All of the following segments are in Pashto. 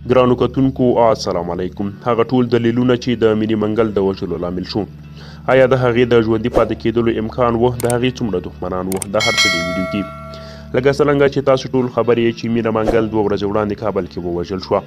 ګرانو کتونکو السلام علیکم. هغه ټول دلیلونه چې د مینې منګل د وژلو لامل شو، آیا د هغې د ژوندي پاتې کېدلو امکان و؟ د هغې څومره دښمنان وو؟ دا هر څه د ویډیو کې لکه څرنګه چې تاسو ټول خبر یې چې مینه منګل 2 ورځې وړاندې کابل کې ووژل شوه.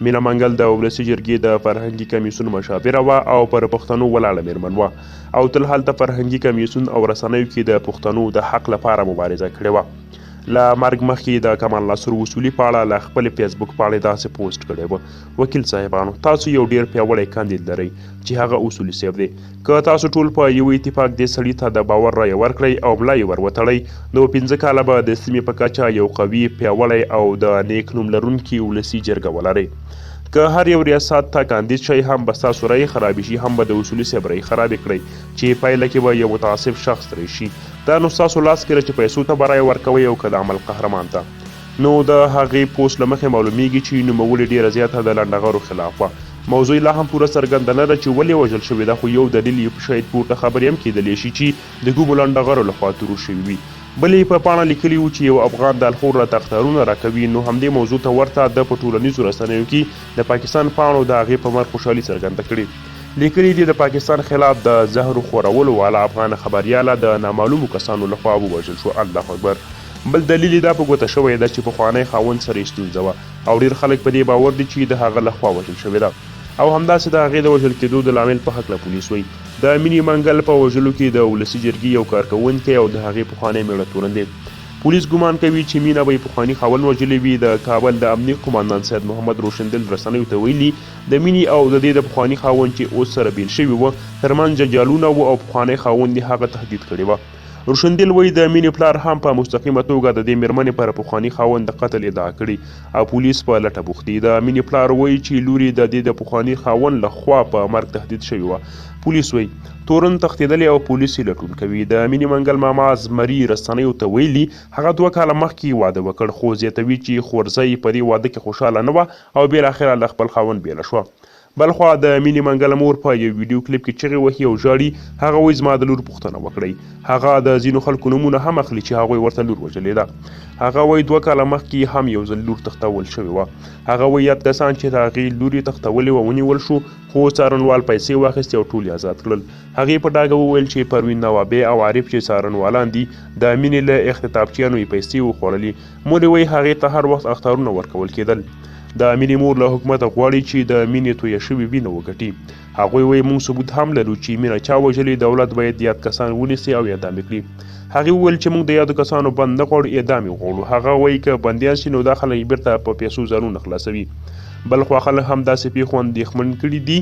مینه منګل د ولسي جرګې د فرهنګي کمیسیون مشاوره وه او پر پښتنو ولاړه میرمن وه او تل هلته فرهنګي کمیسیون او رسنیو کې د پښتنو د حق لپاره مبارزه کړې وه. له مرګ مخکې د کمال ناصر وصولي په اړه له خپل فیسبوک پاڼې داسې پوسټ کړی و: وکیل صاحبانو، تاسو یو ډیر پیاوړی کاندید لرئ چې هغه اصولي صاحب دی. که تاسو ټول په یو اتفاق دې سړي ته د باور رایه ورکړئ او ملا یې ور وتړئ، نو 15 کاله به د سیمې په کچه یو قوي، پیاوړی او د نیک نوم لرونکي ولسي جرګه ولرئ. که هر یو ریاست ته کاندید شئ، هم به ستاسو رایې خرابې شي، هم به د اصولي صاحب رایې خرابې کړئ چې پایله کې به یو متعصب شخص راشي. دا نو ستاسو لاس کې چې پیسو ته به رایه ورکوئ او که د عمل قهرمان ته. نو د هغې پوسټ له مخې معلومیږي چې نوموړې ډیره زیاته د لنډغرو خلاف وه. موضوع لا هم پوره څرګنده نه ده چې ولې وژل شوې ده، خو یو دلیل یې شاید پورته خبرې هم کیدلی شي چې د کومو لنډغرو لخوا تورو شوي وي. بل یې په پاڼه لیکلي وو چې یو افغان د الخور راته اختارونه راکوي. نو همدې موضوع ته ورته د په ټولنیزو رسنیو کې د پاکستان پاڼو د هغې په مرګ خوشحالي څرګنده کړې. لیکلي دي د پاکستان خلاف د زهرو خورولو والا افغان خبریاله د نامعلومو کسانو لخوا ووژل شو. الله اکبر. بل دلیل دا په ګوته شوی ده چې پخوانی خاوند سره یې ستونزه وه او ډېر خلک په دې باور دي چې د هغه لخوا وژل شوې ده او همداسې د هغې د وژل کېدو د لامل په هکله پولیس وایي. د مینې منګل په وژلو کې د ولسي جرګې یو کارکوونکی او د هغې پخوانی میړه تورن دی. پولیس ګمان کوي چې مینه به یې پخواني خاوند وژلی وي. د کابل د امنیه قماندان سید محمد روشندل رسنیو ته ویلي د مینې او د دې د پخواني خاوند چې اوس سره بیل شوي وه ترمنځ جنجالونه وو او پخوانی خاوند یې هغه تهدید کړې وه. روشندل وایي د مینې پلار هم په مستقیمه توګه د دې میرمنې پر پخواني خاوند د قتل ادعا کړې او پولیس په لټه بوخت دي. د مینې پلار وایي چې لور یې د دې د پخواني خاوند له خوا په مرګ تهدید شوې وه. پولیس وایي تورن تښتېدلی او پولیس یې لټون کوي. د مینې منګل ماما زمري رسنیو ته ویلي هغه 2 کاله مخکې واده وکړ، خو زیاتوي چې خورزۍ په دې واده کې خوشحاله نه وه او بالاخره له خپل خاوند بیله شوه. بلخوا د مینې منګل مور په یو ویډیو کلیپ کې چغې وهي او ژاړي. هغه وایي زما د لور پوښتنه وکړئ. هغه د ځینو خلکو نومونه هم اخلي چې هغوی ورته لور وژلې ده. هغه وایي 2 کاله مخکې هم یو ځل لور تښتول شوې وه. هغه وایي یاد کسان چې د هغې لور یې تښتولې وه ونیول شو، خو څارنوال پیسې واخیستې او ټول یې آزاد کړل. هغې په ډاګه وویل چې پروین نوابې او عارف چې څارنوالان دي د مینې له اختطافچیانو یې پیسې وخوړلې. مور یې وایي هغې ته هر وخت اخطارونه ورکول کېدل. د مینې مور له حکومته غواړي چې د مینې تویه شوې وینه وګټي. هغوی وایي موږ ثبوت هم لرو چې مینه چا وژلې. دولت باید یاد کسان ونیسي او اعدام یې کړي. هغې وویل چې موږ د یادو کسانو بند نه غواړو، اعدام یې غواړو. هغه وایي که بندیان شي نو دا خلک بیرته په پیسو ځانونه خلاصوي. بلخوا خلک هم داسې پیښو اندېښمن کړي دي.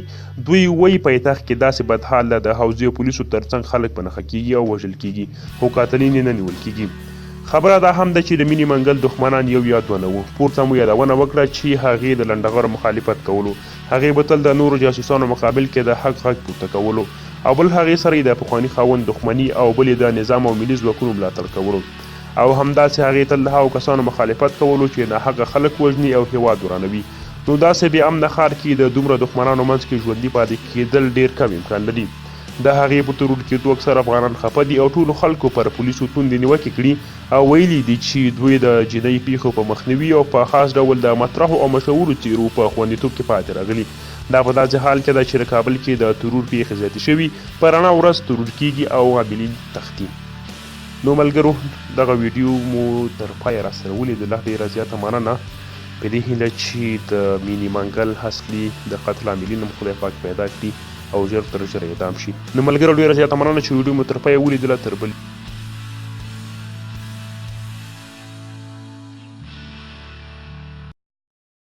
دوی وایي پایتخت کې داسې بدحال ده، د حوزې پولیسو ترڅنګ خلک په نښه کېږي او وژل کېږي، خو قاتلین یې نه نیول کېږي. خبره دا هم ده چې د مینې منګل دښمنان یو یا 2 نه وو. پورته مو یادونه وکړه چې هغې د لنډغرو مخالفت کولو. هغې به تل د نورو جاسوسانو مقابل کې د حق غږ پورته کولو او بل هغې سره یې د پخواني خاوند دښمني او بل یې د نظام او ملي ځواکونو ملاتړ کولو او همداسې هغې تل د هغو کسانو مخالفت کولو چې ناحقه خلک وژني او هېواد ورانوي. نو داسې بې امنه ښار کې د دومره دښمنانو منځ کې ژوندي پاتې کېدل ډېر کم امکان لري. د هغې په ترور کېدو اکثر افغانان خفه دي او ټولو خلکو پر پولیسو توندې نیوکې کړي او ویلي دي چې دوی د جدي پیښو په مخنیوي او په خاص ډول د مطرحو او مشهورو څیرو په خوندیتوب کې پاتې راغلي. دا په داسې حال کې ده چې د کابل کې د ترور پیښې زیاتې شوي، په رڼا ورځ ترور کېږي او عاملین تښتي. نو ملګرو، دغه ویډیو مو تر پایه راسره ولیدله. ډېره زیاته مننه په دې هیله چې د مینې منګل اصلي د قتل عاملین هم خدای پاک پیدا کړي او ژر تر ژره اعدام شي. نو ملګرو، ډېره زیاته مننه چې ویډیو مو تر پایه ولیدله. تر بل